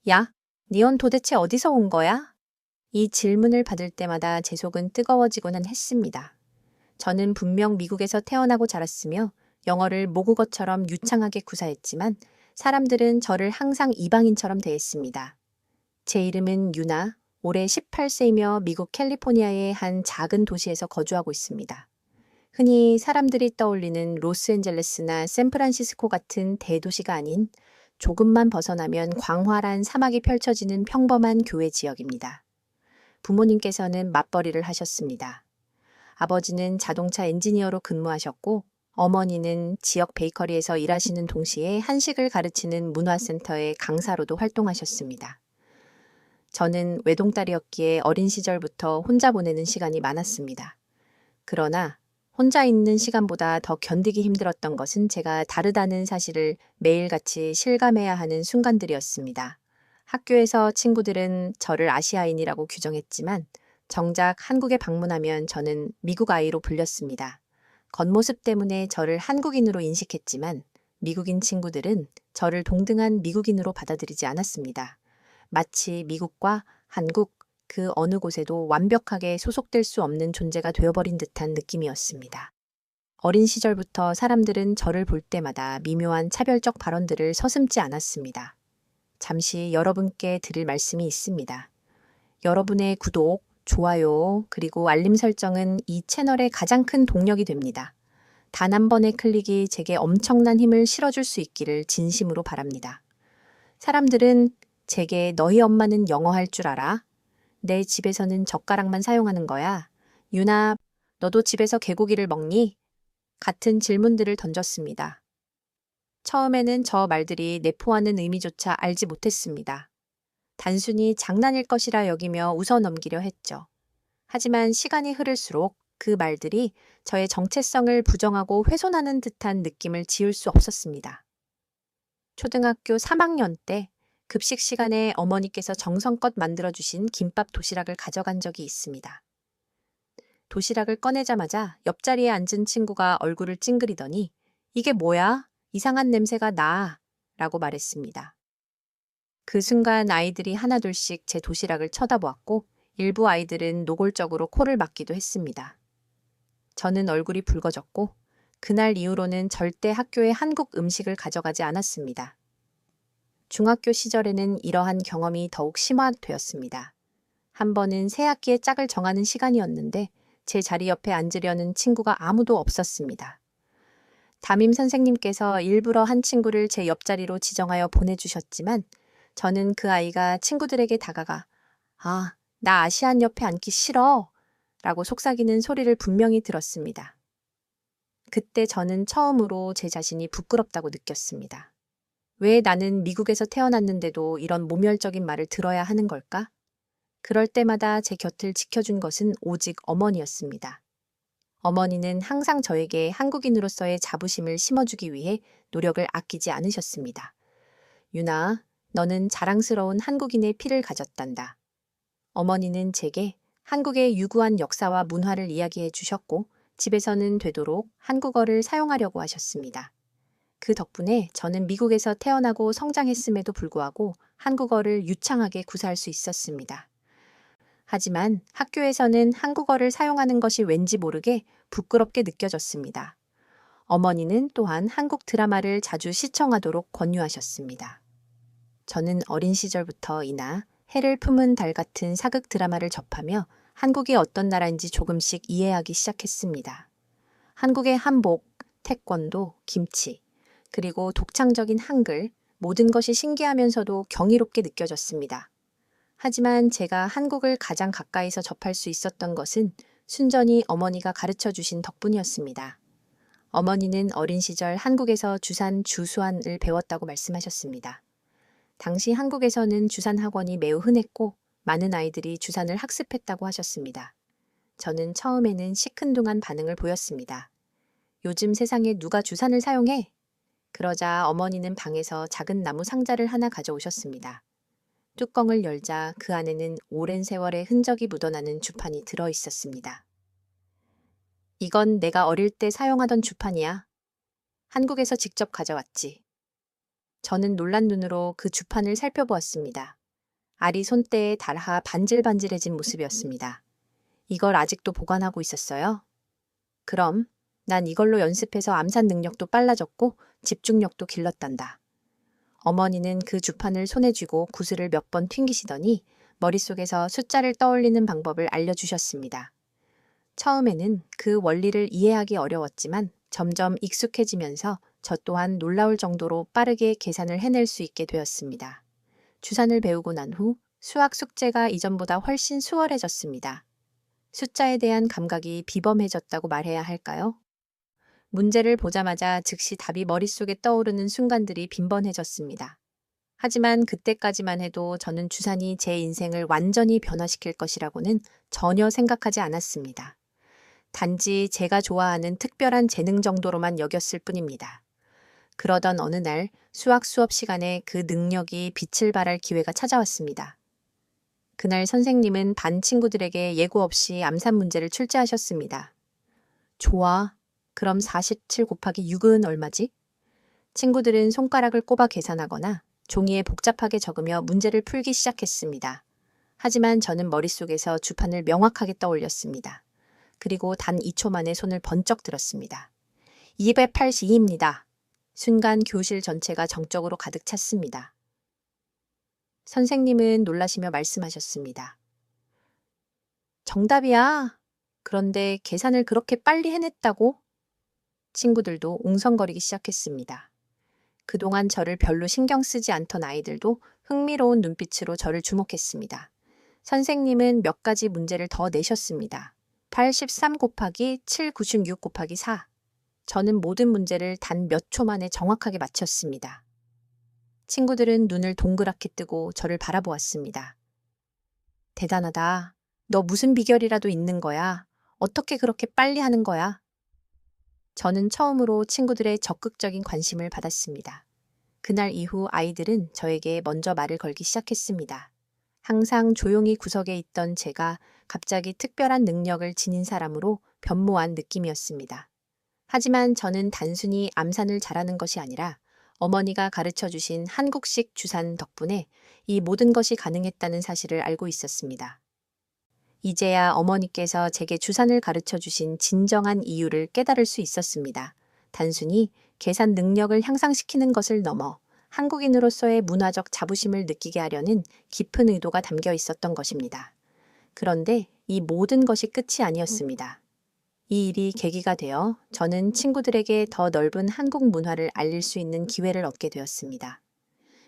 야, 니온 도대체 어디서 온 거야? 이 질문을 받을 때마다 제 속은 뜨거워지고는 했습니다. 저는 분명 미국에서 태어나고 자랐으며 영어를 모국어처럼 유창하게 구사했지만 사람들은 저를 항상 이방인처럼 대했습니다. 제 이름은 유나, 올해 18세이며 미국 캘리포니아의 한 작은 도시에서 거주하고 있습니다. 흔히 사람들이 떠올리는 로스앤젤레스나 샌프란시스코 같은 대도시가 아닌 조금만 벗어나면 광활한 사막이 펼쳐지는 평범한 교외 지역입니다. 부모님께서는 맞벌이를 하셨습니다. 아버지는 자동차 엔지니어로 근무하셨고 어머니는 지역 베이커리에서 일하시는 동시에 한식을 가르치는 문화센터의 강사로도 활동하셨습니다. 저는 외동딸이었기에 어린 시절부터 혼자 보내는 시간이 많았습니다. 그러나 혼자 있는 시간보다 더 견디기 힘들었던 것은 제가 다르다는 사실을 매일같이 실감해야 하는 순간들이었습니다. 학교에서 친구들은 저를 아시아인이라고 규정했지만 정작 한국에 방문하면 저는 미국 아이로 불렸습니다. 겉모습 때문에 저를 한국인으로 인식했지만 미국인 친구들은 저를 동등한 미국인으로 받아들이지 않았습니다. 마치 미국과 한국 그 어느 곳에도 완벽하게 소속될 수 없는 존재가 되어버린 듯한 느낌이었습니다. 어린 시절부터 사람들은 저를 볼 때마다 미묘한 차별적 발언들을 서슴지 않았습니다. 잠시 여러분께 드릴 말씀이 있습니다. 여러분의 구독, 좋아요, 그리고 알림 설정은 이 채널의 가장 큰 동력이 됩니다. 단 한 번의 클릭이 제게 엄청난 힘을 실어줄 수 있기를 진심으로 바랍니다. 사람들은 제게 너희 엄마는 영어 할 줄 알아? 내 집에서는 젓가락만 사용하는 거야. 유나, 너도 집에서 개고기를 먹니? 같은 질문들을 던졌습니다. 처음에는 저 말들이 내포하는 의미조차 알지 못했습니다. 단순히 장난일 것이라 여기며 웃어 넘기려 했죠. 하지만 시간이 흐를수록 그 말들이 저의 정체성을 부정하고 훼손하는 듯한 느낌을 지울 수 없었습니다. 초등학교 3학년 때 급식 시간에 어머니께서 정성껏 만들어주신 김밥 도시락을 가져간 적이 있습니다. 도시락을 꺼내자마자 옆자리에 앉은 친구가 얼굴을 찡그리더니 이게 뭐야? 이상한 냄새가 나. 라고 말했습니다. 그 순간 아이들이 하나둘씩 제 도시락을 쳐다보았고 일부 아이들은 노골적으로 코를 막기도 했습니다. 저는 얼굴이 붉어졌고 그날 이후로는 절대 학교에 한국 음식을 가져가지 않았습니다. 중학교 시절에는 이러한 경험이 더욱 심화되었습니다. 한 번은 새 학기의 짝을 정하는 시간이었는데 제 자리 옆에 앉으려는 친구가 아무도 없었습니다. 담임 선생님께서 일부러 한 친구를 제 옆자리로 지정하여 보내주셨지만 저는 그 아이가 친구들에게 다가가 아, 나 아시안 옆에 앉기 싫어 라고 속삭이는 소리를 분명히 들었습니다. 그때 저는 처음으로 제 자신이 부끄럽다고 느꼈습니다. 왜 나는 미국에서 태어났는데도 이런 모멸적인 말을 들어야 하는 걸까? 그럴 때마다 제 곁을 지켜준 것은 오직 어머니였습니다. 어머니는 항상 저에게 한국인으로서의 자부심을 심어주기 위해 노력을 아끼지 않으셨습니다. 유나, 너는 자랑스러운 한국인의 피를 가졌단다. 어머니는 제게 한국의 유구한 역사와 문화를 이야기해 주셨고 집에서는 되도록 한국어를 사용하려고 하셨습니다. 그 덕분에 저는 미국에서 태어나고 성장했음에도 불구하고 한국어를 유창하게 구사할 수 있었습니다. 하지만 학교에서는 한국어를 사용하는 것이 왠지 모르게 부끄럽게 느껴졌습니다. 어머니는 또한 한국 드라마를 자주 시청하도록 권유하셨습니다. 저는 어린 시절부터 이나 해를 품은 달 같은 사극 드라마를 접하며 한국이 어떤 나라인지 조금씩 이해하기 시작했습니다. 한국의 한복, 태권도, 김치, 그리고 독창적인 한글, 모든 것이 신기하면서도 경이롭게 느껴졌습니다. 하지만 제가 한국을 가장 가까이서 접할 수 있었던 것은 순전히 어머니가 가르쳐 주신 덕분이었습니다. 어머니는 어린 시절 한국에서 주산, 주수한을 배웠다고 말씀하셨습니다. 당시 한국에서는 주산 학원이 매우 흔했고 많은 아이들이 주산을 학습했다고 하셨습니다. 저는 처음에는 시큰둥한 반응을 보였습니다. 요즘 세상에 누가 주산을 사용해? 그러자 어머니는 방에서 작은 나무 상자를 하나 가져오셨습니다. 뚜껑을 열자 그 안에는 오랜 세월의 흔적이 묻어나는 주판이 들어 있었습니다. 이건 내가 어릴 때 사용하던 주판이야. 한국에서 직접 가져왔지. 저는 놀란 눈으로 그 주판을 살펴보았습니다. 알이 손대에 닳아 반질반질해진 모습이었습니다. 이걸 아직도 보관하고 있었어요? 그럼 난 이걸로 연습해서 암산 능력도 빨라졌고 집중력도 길렀단다. 어머니는 그 주판을 손에 쥐고 구슬을 몇 번 튕기시더니 머릿속에서 숫자를 떠올리는 방법을 알려주셨습니다. 처음에는 그 원리를 이해하기 어려웠지만 점점 익숙해지면서 저 또한 놀라울 정도로 빠르게 계산을 해낼 수 있게 되었습니다. 주산을 배우고 난 후 수학 숙제가 이전보다 훨씬 수월해졌습니다. 숫자에 대한 감각이 비범해졌다고 말해야 할까요? 문제를 보자마자 즉시 답이 머릿속에 떠오르는 순간들이 빈번해졌습니다. 하지만 그때까지만 해도 저는 주산이 제 인생을 완전히 변화시킬 것이라고는 전혀 생각하지 않았습니다. 단지 제가 좋아하는 특별한 재능 정도로만 여겼을 뿐입니다. 그러던 어느 날 수학 수업 시간에 그 능력이 빛을 발할 기회가 찾아왔습니다. 그날 선생님은 반 친구들에게 예고 없이 암산 문제를 출제하셨습니다. 좋아. 그럼 47 곱하기 6은 얼마지? 친구들은 손가락을 꼽아 계산하거나 종이에 복잡하게 적으며 문제를 풀기 시작했습니다. 하지만 저는 머릿속에서 주판을 명확하게 떠올렸습니다. 그리고 단 2초 만에 손을 번쩍 들었습니다. 282입니다. 순간 교실 전체가 정적으로 가득 찼습니다. 선생님은 놀라시며 말씀하셨습니다. 정답이야. 그런데 계산을 그렇게 빨리 해냈다고? 친구들도 웅성거리기 시작했습니다. 그동안 저를 별로 신경 쓰지 않던 아이들도 흥미로운 눈빛으로 저를 주목했습니다. 선생님은 몇 가지 문제를 더 내셨습니다. 83 곱하기 7 96 곱하기 4. 저는 모든 문제를 단 몇 초 만에 정확하게 맞췄습니다. 친구들은 눈을 동그랗게 뜨고 저를 바라보았습니다. 대단하다. 너 무슨 비결이라도 있는 거야? 어떻게 그렇게 빨리 하는 거야? 저는 처음으로 친구들의 적극적인 관심을 받았습니다. 그날 이후 아이들은 저에게 먼저 말을 걸기 시작했습니다. 항상 조용히 구석에 있던 제가 갑자기 특별한 능력을 지닌 사람으로 변모한 느낌이었습니다. 하지만 저는 단순히 암산을 잘하는 것이 아니라 어머니가 가르쳐 주신 한국식 주산 덕분에 이 모든 것이 가능했다는 사실을 알고 있었습니다. 이제야 어머니께서 제게 주산을 가르쳐 주신 진정한 이유를 깨달을 수 있었습니다. 단순히 계산 능력을 향상시키는 것을 넘어 한국인으로서의 문화적 자부심을 느끼게 하려는 깊은 의도가 담겨 있었던 것입니다. 그런데 이 모든 것이 끝이 아니었습니다. 이 일이 계기가 되어 저는 친구들에게 더 넓은 한국 문화를 알릴 수 있는 기회를 얻게 되었습니다.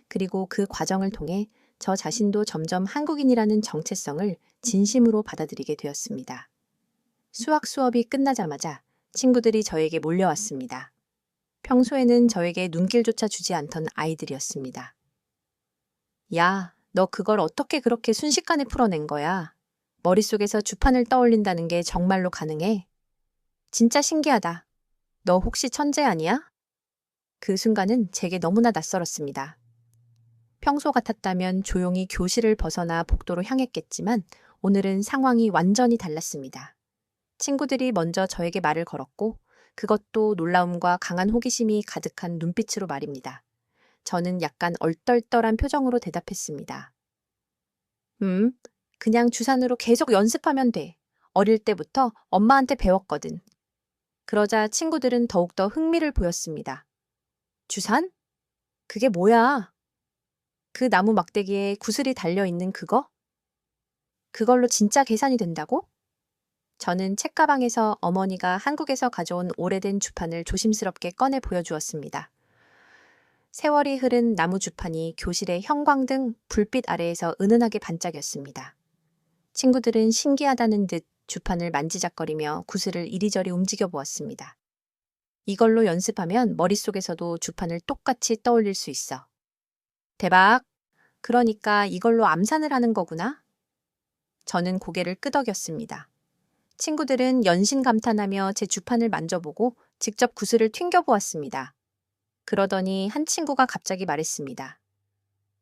그리고 그 과정을 통해 저 자신도 점점 한국인이라는 정체성을 진심으로 받아들이게 되었습니다. 수학 수업이 끝나자마자 친구들이 저에게 몰려왔습니다. 평소에는 저에게 눈길조차 주지 않던 아이들이었습니다. 야, 너 그걸 어떻게 그렇게 순식간에 풀어낸 거야? 머릿속에서 주판을 떠올린다는 게 정말로 가능해? 진짜 신기하다. 너 혹시 천재 아니야? 그 순간은 제게 너무나 낯설었습니다. 평소 같았다면 조용히 교실을 벗어나 복도로 향했겠지만 오늘은 상황이 완전히 달랐습니다. 친구들이 먼저 저에게 말을 걸었고 그것도 놀라움과 강한 호기심이 가득한 눈빛으로 말입니다. 저는 약간 얼떨떨한 표정으로 대답했습니다. 그냥 주산으로 계속 연습하면 돼. 어릴 때부터 엄마한테 배웠거든. 그러자 친구들은 더욱더 흥미를 보였습니다. 주산? 그게 뭐야? 그 나무 막대기에 구슬이 달려있는 그거? 그걸로 진짜 계산이 된다고? 저는 책가방에서 어머니가 한국에서 가져온 오래된 주판을 조심스럽게 꺼내 보여주었습니다. 세월이 흐른 나무 주판이 교실의 형광등 불빛 아래에서 은은하게 반짝였습니다. 친구들은 신기하다는 듯 주판을 만지작거리며 구슬을 이리저리 움직여 보았습니다. 이걸로 연습하면 머릿속에서도 주판을 똑같이 떠올릴 수 있어. 대박! 그러니까 이걸로 암산을 하는 거구나? 저는 고개를 끄덕였습니다. 친구들은 연신 감탄하며 제 주판을 만져보고 직접 구슬을 튕겨보았습니다. 그러더니 한 친구가 갑자기 말했습니다.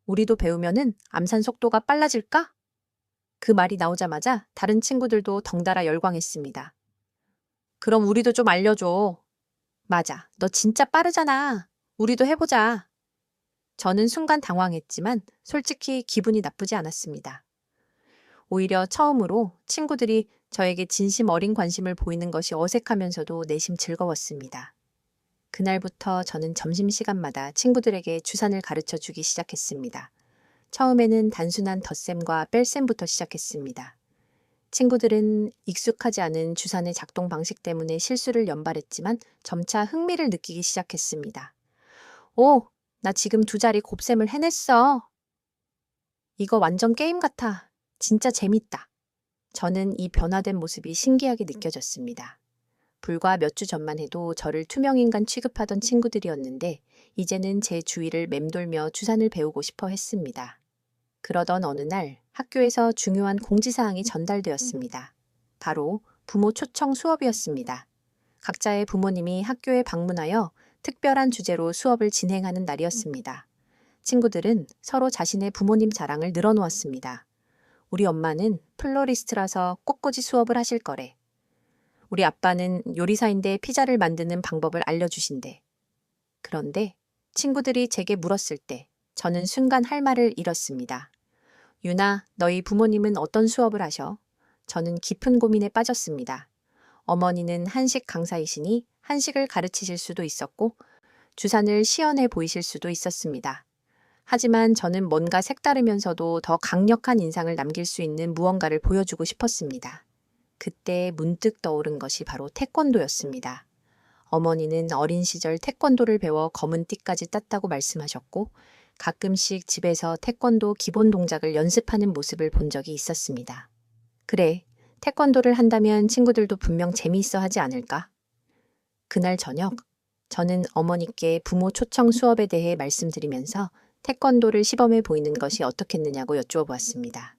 우리도 배우면은 암산 속도가 빨라질까? 그 말이 나오자마자 다른 친구들도 덩달아 열광했습니다. 그럼 우리도 좀 알려줘. 맞아, 너 진짜 빠르잖아. 우리도 해보자. 저는 순간 당황했지만 솔직히 기분이 나쁘지 않았습니다. 오히려 처음으로 친구들이 저에게 진심 어린 관심을 보이는 것이 어색하면서도 내심 즐거웠습니다. 그날부터 저는 점심시간마다 친구들에게 주산을 가르쳐 주기 시작했습니다. 처음에는 단순한 덧셈과 뺄셈부터 시작했습니다. 친구들은 익숙하지 않은 주산의 작동 방식 때문에 실수를 연발했지만 점차 흥미를 느끼기 시작했습니다. 오, 나 지금 두 자리 곱셈을 해냈어. 이거 완전 게임 같아. 진짜 재밌다. 저는 이 변화된 모습이 신기하게 느껴졌습니다. 불과 몇 주 전만 해도 저를 투명인간 취급하던 친구들이었는데 이제는 제 주위를 맴돌며 주산을 배우고 싶어 했습니다. 그러던 어느 날 학교에서 중요한 공지사항이 전달되었습니다. 바로 부모 초청 수업이었습니다. 각자의 부모님이 학교에 방문하여 특별한 주제로 수업을 진행하는 날이었습니다. 친구들은 서로 자신의 부모님 자랑을 늘어놓았습니다. 우리 엄마는 플로리스트라서 꽃꽂이 수업을 하실 거래. 우리 아빠는 요리사인데 피자를 만드는 방법을 알려주신대. 그런데 친구들이 제게 물었을 때 저는 순간 할 말을 잃었습니다. 유나, 너희 부모님은 어떤 수업을 하셔? 저는 깊은 고민에 빠졌습니다. 어머니는 한식 강사이시니 한식을 가르치실 수도 있었고 주산을 시연해 보이실 수도 있었습니다. 하지만 저는 뭔가 색다르면서도 더 강력한 인상을 남길 수 있는 무언가를 보여주고 싶었습니다. 그때 문득 떠오른 것이 바로 태권도였습니다. 어머니는 어린 시절 태권도를 배워 검은 띠까지 땄다고 말씀하셨고 가끔씩 집에서 태권도 기본 동작을 연습하는 모습을 본 적이 있었습니다. 그래, 태권도를 한다면 친구들도 분명 재미있어 하지 않을까? 그날 저녁, 저는 어머니께 부모 초청 수업에 대해 말씀드리면서 태권도를 시범해 보이는 것이 어떻겠느냐고 여쭈어보았습니다.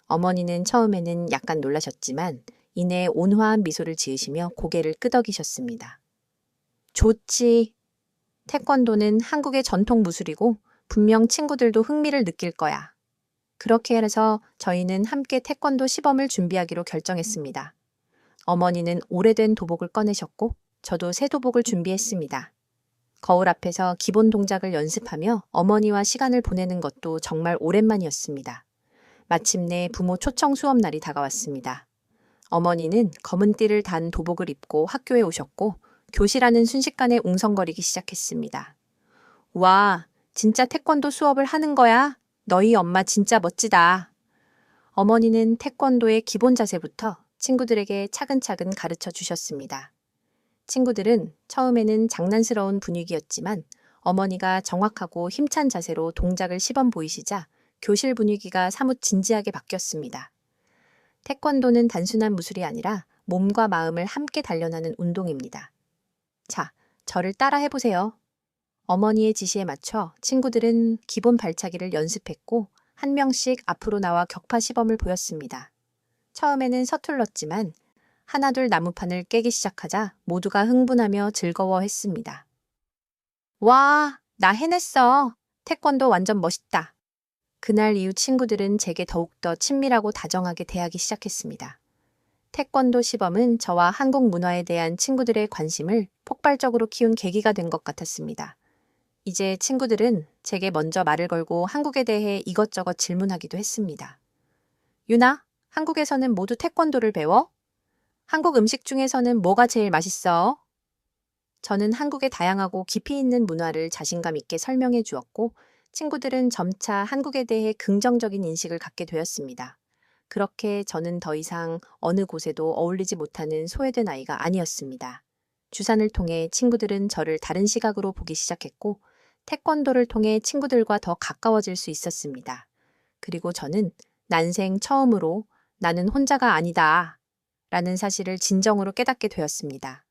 어머니는 처음에는 약간 놀라셨지만 이내 온화한 미소를 지으시며 고개를 끄덕이셨습니다. 좋지. 태권도는 한국의 전통 무술이고 분명 친구들도 흥미를 느낄 거야. 그렇게 해서 저희는 함께 태권도 시범을 준비하기로 결정했습니다. 어머니는 오래된 도복을 꺼내셨고 저도 새 도복을 준비했습니다. 거울 앞에서 기본 동작을 연습하며 어머니와 시간을 보내는 것도 정말 오랜만이었습니다. 마침내 부모 초청 수업 날이 다가왔습니다. 어머니는 검은 띠를 단 도복을 입고 학교에 오셨고 교실 안은 순식간에 웅성거리기 시작했습니다. 와, 진짜 태권도 수업을 하는 거야? 너희 엄마 진짜 멋지다. 어머니는 태권도의 기본 자세부터 친구들에게 차근차근 가르쳐 주셨습니다. 친구들은 처음에는 장난스러운 분위기였지만 어머니가 정확하고 힘찬 자세로 동작을 시범 보이시자 교실 분위기가 사뭇 진지하게 바뀌었습니다. 태권도는 단순한 무술이 아니라 몸과 마음을 함께 단련하는 운동입니다. 자, 저를 따라 해보세요. 어머니의 지시에 맞춰 친구들은 기본 발차기를 연습했고 한 명씩 앞으로 나와 격파 시범을 보였습니다. 처음에는 서툴렀지만 하나둘 나무판을 깨기 시작하자 모두가 흥분하며 즐거워했습니다. 와, 나 해냈어. 태권도 완전 멋있다. 그날 이후 친구들은 제게 더욱더 친밀하고 다정하게 대하기 시작했습니다. 태권도 시범은 저와 한국 문화에 대한 친구들의 관심을 폭발적으로 키운 계기가 된 것 같았습니다. 이제 친구들은 제게 먼저 말을 걸고 한국에 대해 이것저것 질문하기도 했습니다. 유나, 한국에서는 모두 태권도를 배워? 한국 음식 중에서는 뭐가 제일 맛있어? 저는 한국의 다양하고 깊이 있는 문화를 자신감 있게 설명해 주었고 친구들은 점차 한국에 대해 긍정적인 인식을 갖게 되었습니다. 그렇게 저는 더 이상 어느 곳에도 어울리지 못하는 소외된 아이가 아니었습니다. 주산을 통해 친구들은 저를 다른 시각으로 보기 시작했고 태권도를 통해 친구들과 더 가까워질 수 있었습니다. 그리고 저는 난생 처음으로 나는 혼자가 아니다 라는 사실을 진정으로 깨닫게 되었습니다.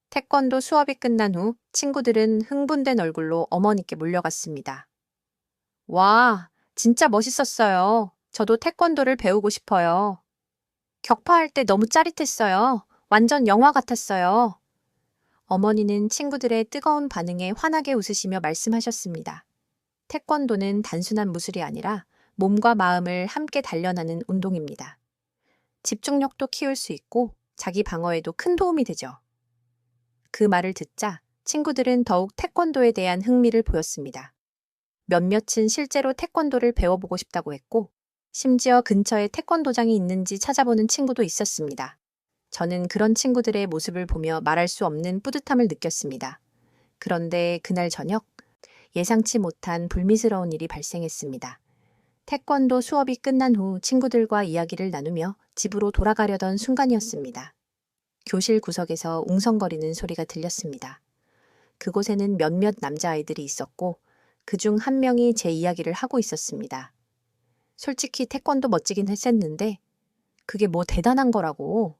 태권도 수업이 끝난 후 친구들은 흥분된 얼굴로 어머니께 몰려갔습니다. 와, 진짜 멋있었어요. 저도 태권도를 배우고 싶어요. 격파할 때 너무 짜릿했어요. 완전 영화 같았어요. 어머니는 친구들의 뜨거운 반응에 환하게 웃으시며 말씀하셨습니다. 태권도는 단순한 무술이 아니라 몸과 마음을 함께 단련하는 운동입니다. 집중력도 키울 수 있고 자기 방어에도 큰 도움이 되죠. 그 말을 듣자 친구들은 더욱 태권도에 대한 흥미를 보였습니다. 몇몇은 실제로 태권도를 배워보고 싶다고 했고, 심지어 근처에 태권도장이 있는지 찾아보는 친구도 있었습니다. 저는 그런 친구들의 모습을 보며 말할 수 없는 뿌듯함을 느꼈습니다. 그런데 그날 저녁, 예상치 못한 불미스러운 일이 발생했습니다. 태권도 수업이 끝난 후 친구들과 이야기를 나누며 집으로 돌아가려던 순간이었습니다. 교실 구석에서 웅성거리는 소리가 들렸습니다. 그곳에는 몇몇 남자아이들이 있었고 그중 한 명이 제 이야기를 하고 있었습니다. 솔직히 태권도 멋지긴 했었는데 그게 뭐 대단한 거라고.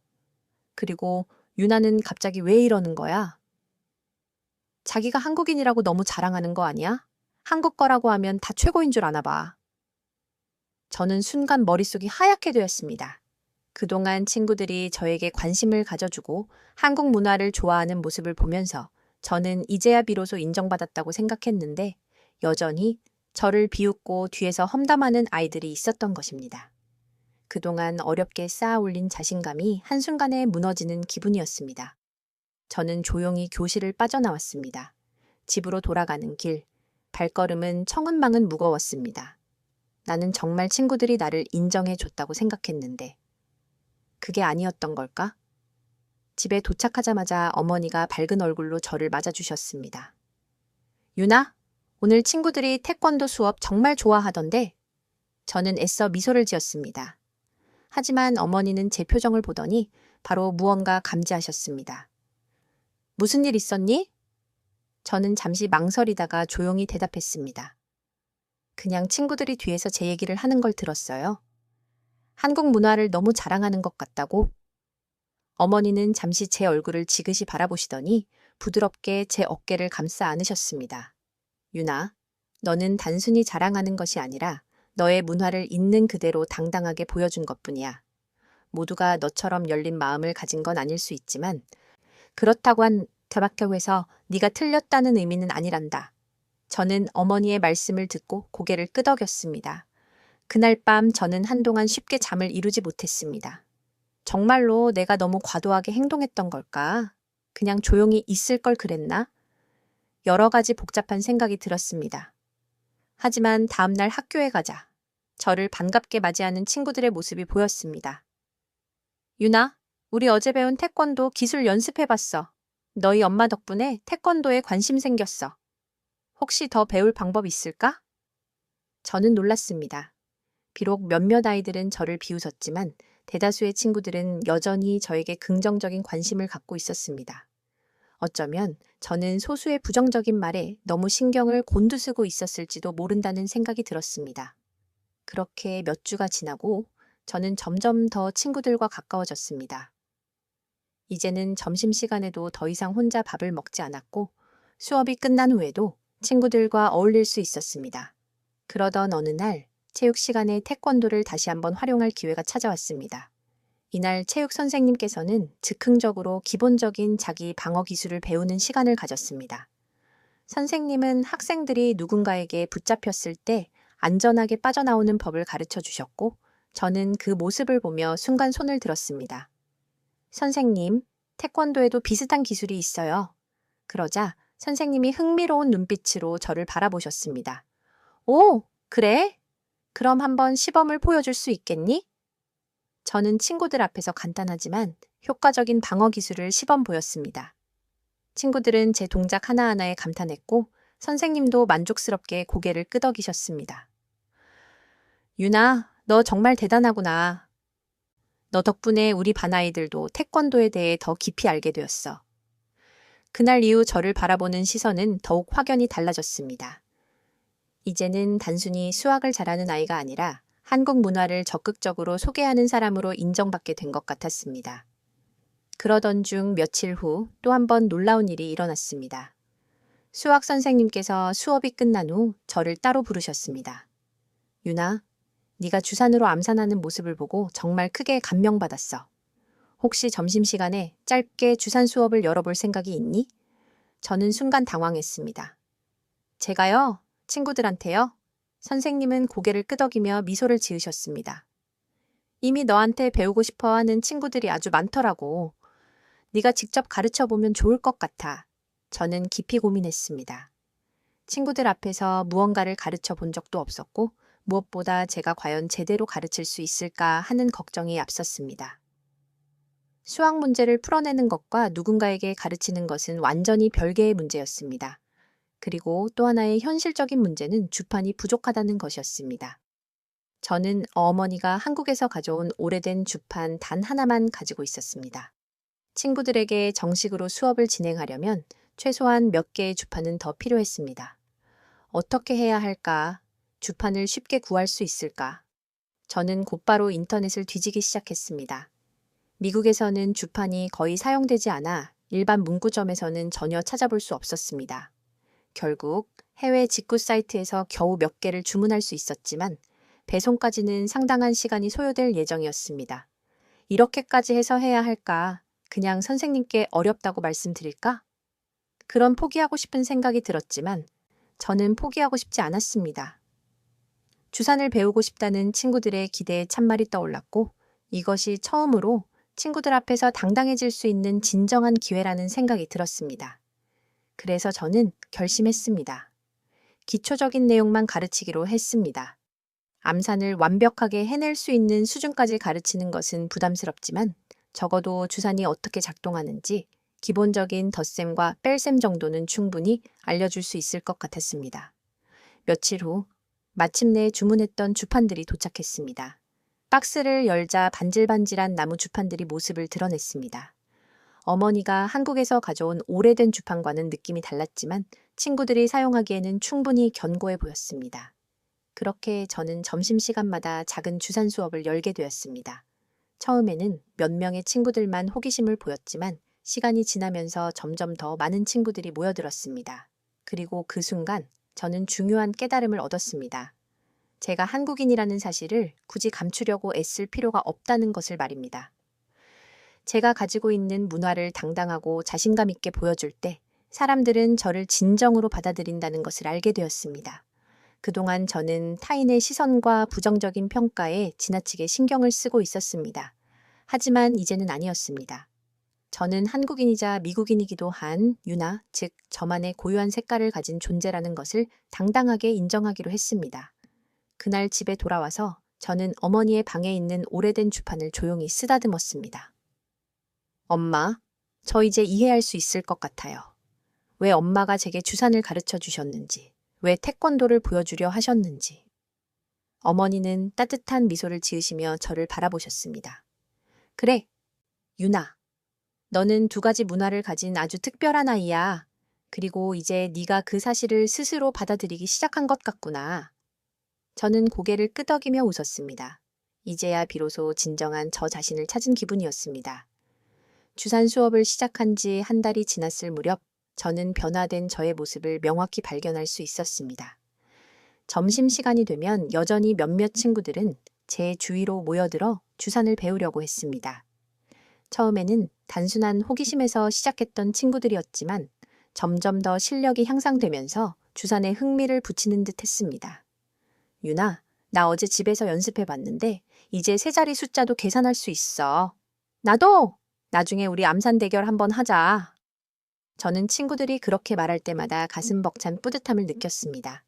그리고 유나는 갑자기 왜 이러는 거야? 자기가 한국인이라고 너무 자랑하는 거 아니야? 한국 거라고 하면 다 최고인 줄 아나 봐. 저는 순간 머릿속이 하얗게 되었습니다. 그동안 친구들이 저에게 관심을 가져주고 한국 문화를 좋아하는 모습을 보면서 저는 이제야 비로소 인정받았다고 생각했는데 여전히 저를 비웃고 뒤에서 험담하는 아이들이 있었던 것입니다. 그동안 어렵게 쌓아 올린 자신감이 한순간에 무너지는 기분이었습니다. 저는 조용히 교실을 빠져나왔습니다. 집으로 돌아가는 길, 발걸음은 천근만근 무거웠습니다. 나는 정말 친구들이 나를 인정해 줬다고 생각했는데 그게 아니었던 걸까? 집에 도착하자마자 어머니가 밝은 얼굴로 저를 맞아주셨습니다. 유나, 오늘 친구들이 태권도 수업 정말 좋아하던데? 저는 애써 미소를 지었습니다. 하지만 어머니는 제 표정을 보더니 바로 무언가 감지하셨습니다. 무슨 일 있었니? 저는 잠시 망설이다가 조용히 대답했습니다. 그냥 친구들이 뒤에서 제 얘기를 하는 걸 들었어요. 한국 문화를 너무 자랑하는 것 같다고. 어머니는 잠시 제 얼굴을 지그시 바라보시더니 부드럽게 제 어깨를 감싸 안으셨습니다. 유나, 너는 단순히 자랑하는 것이 아니라 너의 문화를 있는 그대로 당당하게 보여준 것뿐이야. 모두가 너처럼 열린 마음을 가진 건 아닐 수 있지만 그렇다고 그렇다고 해서 네가 틀렸다는 의미는 아니란다. 저는 어머니의 말씀을 듣고 고개를 끄덕였습니다. 그날 밤 저는 한동안 쉽게 잠을 이루지 못했습니다. 정말로 내가 너무 과도하게 행동했던 걸까? 그냥 조용히 있을 걸 그랬나? 여러 가지 복잡한 생각이 들었습니다. 하지만 다음날 학교에 가자. 저를 반갑게 맞이하는 친구들의 모습이 보였습니다. 유나, 우리 어제 배운 태권도 기술 연습해봤어. 너희 엄마 덕분에 태권도에 관심 생겼어. 혹시 더 배울 방법 있을까? 저는 놀랐습니다. 비록 몇몇 아이들은 저를 비웃었지만 대다수의 친구들은 여전히 저에게 긍정적인 관심을 갖고 있었습니다. 어쩌면 저는 소수의 부정적인 말에 너무 신경을 곤두쓰고 있었을지도 모른다는 생각이 들었습니다. 그렇게 몇 주가 지나고 저는 점점 더 친구들과 가까워졌습니다. 이제는 점심시간에도 더 이상 혼자 밥을 먹지 않았고 수업이 끝난 후에도 친구들과 어울릴 수 있었습니다. 그러던 어느 날 체육 시간에 태권도를 다시 한번 활용할 기회가 찾아왔습니다. 이날 체육 선생님께서는 즉흥적으로 기본적인 자기 방어 기술을 배우는 시간을 가졌습니다. 선생님은 학생들이 누군가에게 붙잡혔을 때 안전하게 빠져나오는 법을 가르쳐 주셨고 저는 그 모습을 보며 순간 손을 들었습니다. 선생님, 태권도에도 비슷한 기술이 있어요. 그러자 선생님이 흥미로운 눈빛으로 저를 바라보셨습니다. 오, 그래? 그럼 한번 시범을 보여줄 수 있겠니? 저는 친구들 앞에서 간단하지만 효과적인 방어 기술을 시범 보였습니다. 친구들은 제 동작 하나하나에 감탄했고 선생님도 만족스럽게 고개를 끄덕이셨습니다. 유나, 너 정말 대단하구나. 너 덕분에 우리 반 아이들도 태권도에 대해 더 깊이 알게 되었어. 그날 이후 저를 바라보는 시선은 더욱 확연히 달라졌습니다. 이제는 단순히 수학을 잘하는 아이가 아니라 한국 문화를 적극적으로 소개하는 사람으로 인정받게 된 것 같았습니다. 그러던 중 며칠 후 또 한 번 놀라운 일이 일어났습니다. 수학 선생님께서 수업이 끝난 후 저를 따로 부르셨습니다. 유나, 네가 주산으로 암산하는 모습을 보고 정말 크게 감명받았어. 혹시 점심시간에 짧게 주산 수업을 열어볼 생각이 있니? 저는 순간 당황했습니다. 제가요? 친구들한테요? 선생님은 고개를 끄덕이며 미소를 지으셨습니다. 이미 너한테 배우고 싶어 하는 친구들이 아주 많더라고. 네가 직접 가르쳐보면 좋을 것 같아. 저는 깊이 고민했습니다. 친구들 앞에서 무언가를 가르쳐 본 적도 없었고 무엇보다 제가 과연 제대로 가르칠 수 있을까 하는 걱정이 앞섰습니다. 수학 문제를 풀어내는 것과 누군가에게 가르치는 것은 완전히 별개의 문제였습니다. 그리고 또 하나의 현실적인 문제는 주판이 부족하다는 것이었습니다. 저는 어머니가 한국에서 가져온 오래된 주판 단 하나만 가지고 있었습니다. 친구들에게 정식으로 수업을 진행하려면 최소한 몇 개의 주판은 더 필요했습니다. 어떻게 해야 할까? 주판을 쉽게 구할 수 있을까? 저는 곧바로 인터넷을 뒤지기 시작했습니다. 미국에서는 주판이 거의 사용되지 않아 일반 문구점에서는 전혀 찾아볼 수 없었습니다. 결국 해외 직구 사이트에서 겨우 몇 개를 주문할 수 있었지만 배송까지는 상당한 시간이 소요될 예정이었습니다. 이렇게까지 해서 해야 할까? 그냥 선생님께 어렵다고 말씀드릴까? 그런 포기하고 싶은 생각이 들었지만 저는 포기하고 싶지 않았습니다. 주산을 배우고 싶다는 친구들의 기대에 찬말이 떠올랐고 이것이 처음으로 친구들 앞에서 당당해질 수 있는 진정한 기회라는 생각이 들었습니다. 그래서 저는 결심했습니다. 기초적인 내용만 가르치기로 했습니다. 암산을 완벽하게 해낼 수 있는 수준까지 가르치는 것은 부담스럽지만 적어도 주산이 어떻게 작동하는지 기본적인 덧셈과 뺄셈 정도는 충분히 알려줄 수 있을 것 같았습니다. 며칠 후 마침내 주문했던 주판들이 도착했습니다. 박스를 열자 반질반질한 나무 주판들이 모습을 드러냈습니다. 어머니가 한국에서 가져온 오래된 주판과는 느낌이 달랐지만 친구들이 사용하기에는 충분히 견고해 보였습니다. 그렇게 저는 점심시간마다 작은 주산 수업을 열게 되었습니다. 처음에는 몇 명의 친구들만 호기심을 보였지만 시간이 지나면서 점점 더 많은 친구들이 모여들었습니다. 그리고 그 순간 저는 중요한 깨달음을 얻었습니다. 제가 한국인이라는 사실을 굳이 감추려고 애쓸 필요가 없다는 것을 말입니다. 제가 가지고 있는 문화를 당당하고 자신감 있게 보여줄 때 사람들은 저를 진정으로 받아들인다는 것을 알게 되었습니다. 그동안 저는 타인의 시선과 부정적인 평가에 지나치게 신경을 쓰고 있었습니다. 하지만 이제는 아니었습니다. 저는 한국인이자 미국인이기도 한 유나, 즉 저만의 고유한 색깔을 가진 존재라는 것을 당당하게 인정하기로 했습니다. 그날 집에 돌아와서 저는 어머니의 방에 있는 오래된 주판을 조용히 쓰다듬었습니다. 엄마, 저 이제 이해할 수 있을 것 같아요. 왜 엄마가 제게 주산을 가르쳐 주셨는지, 왜 태권도를 보여주려 하셨는지. 어머니는 따뜻한 미소를 지으시며 저를 바라보셨습니다. 그래, 유나. 너는 두 가지 문화를 가진 아주 특별한 아이야. 그리고 이제 네가 그 사실을 스스로 받아들이기 시작한 것 같구나. 저는 고개를 끄덕이며 웃었습니다. 이제야 비로소 진정한 저 자신을 찾은 기분이었습니다. 주산 수업을 시작한 지 한 달이 지났을 무렵 저는 변화된 저의 모습을 명확히 발견할 수 있었습니다. 점심시간이 되면 여전히 몇몇 친구들은 제 주위로 모여들어 주산을 배우려고 했습니다. 처음에는 단순한 호기심에서 시작했던 친구들이었지만 점점 더 실력이 향상되면서 주산에 흥미를 붙이는 듯 했습니다. 유나, 나 어제 집에서 연습해 봤는데 이제 세 자리 숫자도 계산할 수 있어. 나도! 나중에 우리 암산 대결 한번 하자. 저는 친구들이 그렇게 말할 때마다 가슴 벅찬 뿌듯함을 느꼈습니다.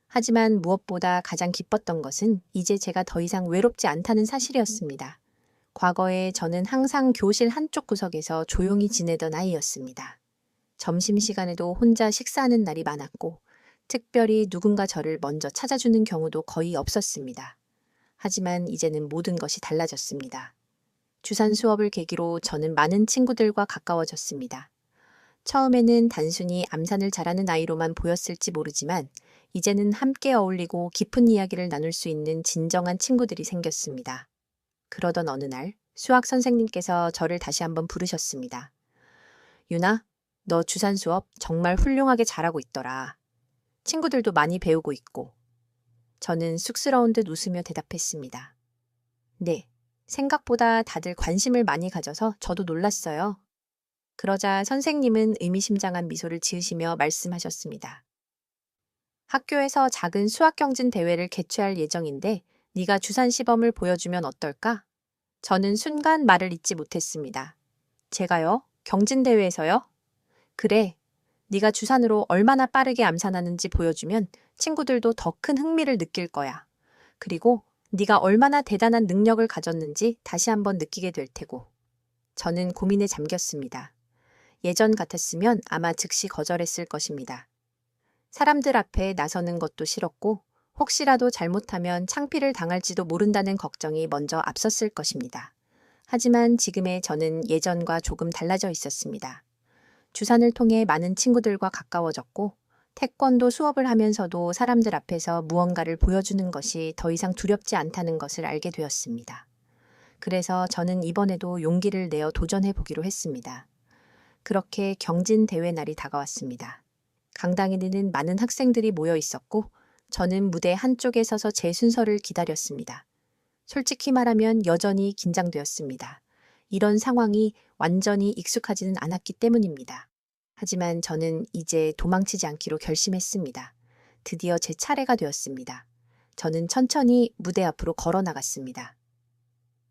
하지만 무엇보다 가장 기뻤던 것은 이제 제가 더 이상 외롭지 않다는 사실이었습니다. 과거에 저는 항상 교실 한쪽 구석에서 조용히 지내던 아이였습니다. 점심시간에도 혼자 식사하는 날이 많았고 특별히 누군가 저를 먼저 찾아주는 경우도 거의 없었습니다. 하지만 이제는 모든 것이 달라졌습니다. 주산 수업을 계기로 저는 많은 친구들과 가까워졌습니다. 처음에는 단순히 암산을 잘하는 아이로만 보였을지 모르지만 이제는 함께 어울리고 깊은 이야기를 나눌 수 있는 진정한 친구들이 생겼습니다. 그러던 어느 날 수학 선생님께서 저를 다시 한번 부르셨습니다. 유나, 너 주산 수업 정말 훌륭하게 잘하고 있더라. 친구들도 많이 배우고 있고. 저는 쑥스러운 듯 웃으며 대답했습니다. 네, 생각보다 다들 관심을 많이 가져서 저도 놀랐어요. 그러자 선생님은 의미심장한 미소를 지으시며 말씀하셨습니다. 학교에서 작은 수학경진 대회를 개최할 예정인데 네가 주산 시범을 보여주면 어떨까? 저는 순간 말을 잇지 못했습니다. 제가요? 경진 대회에서요? 그래. 네가 주산으로 얼마나 빠르게 암산하는지 보여주면 친구들도 더 큰 흥미를 느낄 거야. 그리고 네가 얼마나 대단한 능력을 가졌는지 다시 한번 느끼게 될 테고. 저는 고민에 잠겼습니다. 예전 같았으면 아마 즉시 거절했을 것입니다. 사람들 앞에 나서는 것도 싫었고 혹시라도 잘못하면 창피를 당할지도 모른다는 걱정이 먼저 앞섰을 것입니다. 하지만 지금의 저는 예전과 조금 달라져 있었습니다. 주산을 통해 많은 친구들과 가까워졌고 태권도 수업을 하면서도 사람들 앞에서 무언가를 보여주는 것이 더 이상 두렵지 않다는 것을 알게 되었습니다. 그래서 저는 이번에도 용기를 내어 도전해 보기로 했습니다. 그렇게 경진 대회 날이 다가왔습니다. 강당에는 많은 학생들이 모여 있었고 저는 무대 한쪽에 서서 제 순서를 기다렸습니다. 솔직히 말하면 여전히 긴장되었습니다. 이런 상황이 완전히 익숙하지는 않았기 때문입니다. 하지만 저는 이제 도망치지 않기로 결심했습니다. 드디어 제 차례가 되었습니다. 저는 천천히 무대 앞으로 걸어 나갔습니다.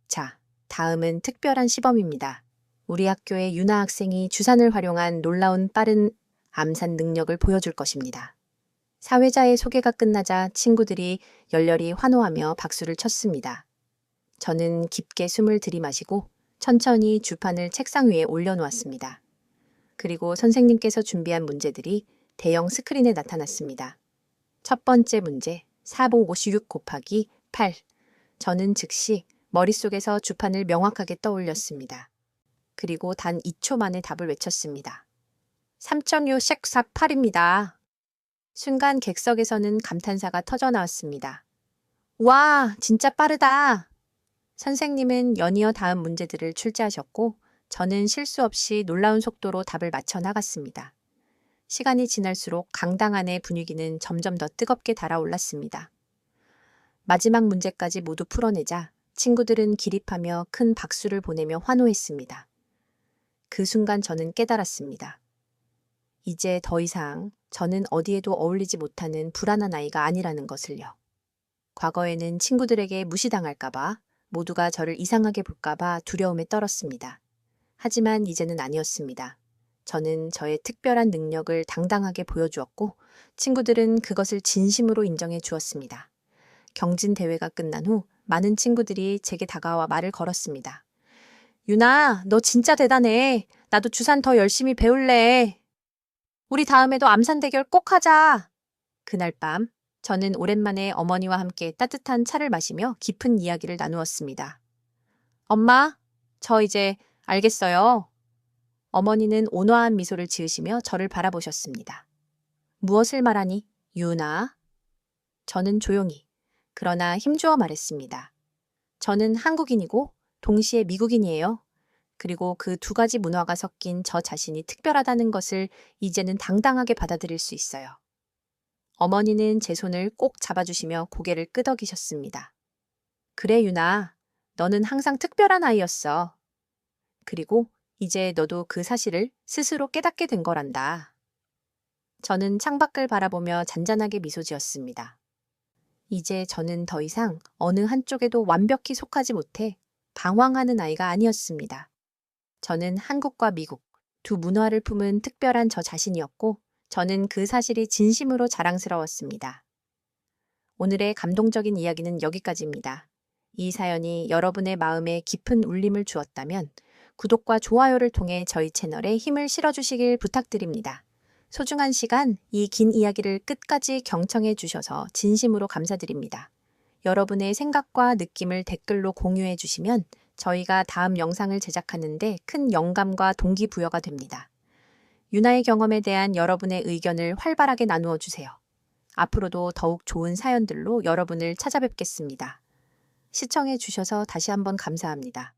자, 다음은 특별한 시범입니다. 우리 학교의 유나 학생이 주산을 활용한 놀라운 빠른 암산 능력을 보여줄 것입니다. 사회자의 소개가 끝나자 친구들이 열렬히 환호하며 박수를 쳤습니다. 저는 깊게 숨을 들이마시고 천천히 주판을 책상 위에 올려놓았습니다. 그리고 선생님께서 준비한 문제들이 대형 스크린에 나타났습니다. 첫 번째 문제, 456 곱하기 8. 저는 즉시 머릿속에서 주판을 명확하게 떠올렸습니다. 그리고 단 2초 만에 답을 외쳤습니다. 3.648입니다. 순간 객석에서는 감탄사가 터져나왔습니다. 와, 진짜 빠르다. 선생님은 연이어 다음 문제들을 출제하셨고 저는 실수 없이 놀라운 속도로 답을 맞춰 나갔습니다. 시간이 지날수록 강당 안의 분위기는 점점 더 뜨겁게 달아올랐습니다. 마지막 문제까지 모두 풀어내자 친구들은 기립하며 큰 박수를 보내며 환호했습니다. 그 순간 저는 깨달았습니다. 이제 더 이상 저는 어디에도 어울리지 못하는 불안한 아이가 아니라는 것을요. 과거에는 친구들에게 무시당할까봐, 모두가 저를 이상하게 볼까봐 두려움에 떨었습니다. 하지만 이제는 아니었습니다. 저는 저의 특별한 능력을 당당하게 보여주었고 친구들은 그것을 진심으로 인정해 주었습니다. 경진 대회가 끝난 후 많은 친구들이 제게 다가와 말을 걸었습니다. 유나, 너 진짜 대단해. 나도 주산 더 열심히 배울래. 우리 다음에도 암산 대결 꼭 하자. 그날 밤 저는 오랜만에 어머니와 함께 따뜻한 차를 마시며 깊은 이야기를 나누었습니다. 엄마, 저 이제 알겠어요. 어머니는 온화한 미소를 지으시며 저를 바라보셨습니다. 무엇을 말하니? 유나? 저는 조용히, 그러나 힘주어 말했습니다. 저는 한국인이고 동시에 미국인이에요. 그리고 그 두 가지 문화가 섞인 저 자신이 특별하다는 것을 이제는 당당하게 받아들일 수 있어요. 어머니는 제 손을 꼭 잡아주시며 고개를 끄덕이셨습니다. 그래, 유나. 너는 항상 특별한 아이였어. 그리고 이제 너도 그 사실을 스스로 깨닫게 된 거란다. 저는 창밖을 바라보며 잔잔하게 미소 지었습니다. 이제 저는 더 이상 어느 한쪽에도 완벽히 속하지 못해 방황하는 아이가 아니었습니다. 저는 한국과 미국 두 문화를 품은 특별한 저 자신이었고 저는 그 사실이 진심으로 자랑스러웠습니다. 오늘의 감동적인 이야기는 여기까지입니다. 이 사연이 여러분의 마음에 깊은 울림을 주었다면 구독과 좋아요를 통해 저희 채널에 힘을 실어주시길 부탁드립니다. 소중한 시간, 이 긴 이야기를 끝까지 경청해 주셔서 진심으로 감사드립니다. 여러분의 생각과 느낌을 댓글로 공유해 주시면 저희가 다음 영상을 제작하는데 큰 영감과 동기부여가 됩니다. 유나의 경험에 대한 여러분의 의견을 활발하게 나누어 주세요. 앞으로도 더욱 좋은 사연들로 여러분을 찾아뵙겠습니다. 시청해 주셔서 다시 한번 감사합니다.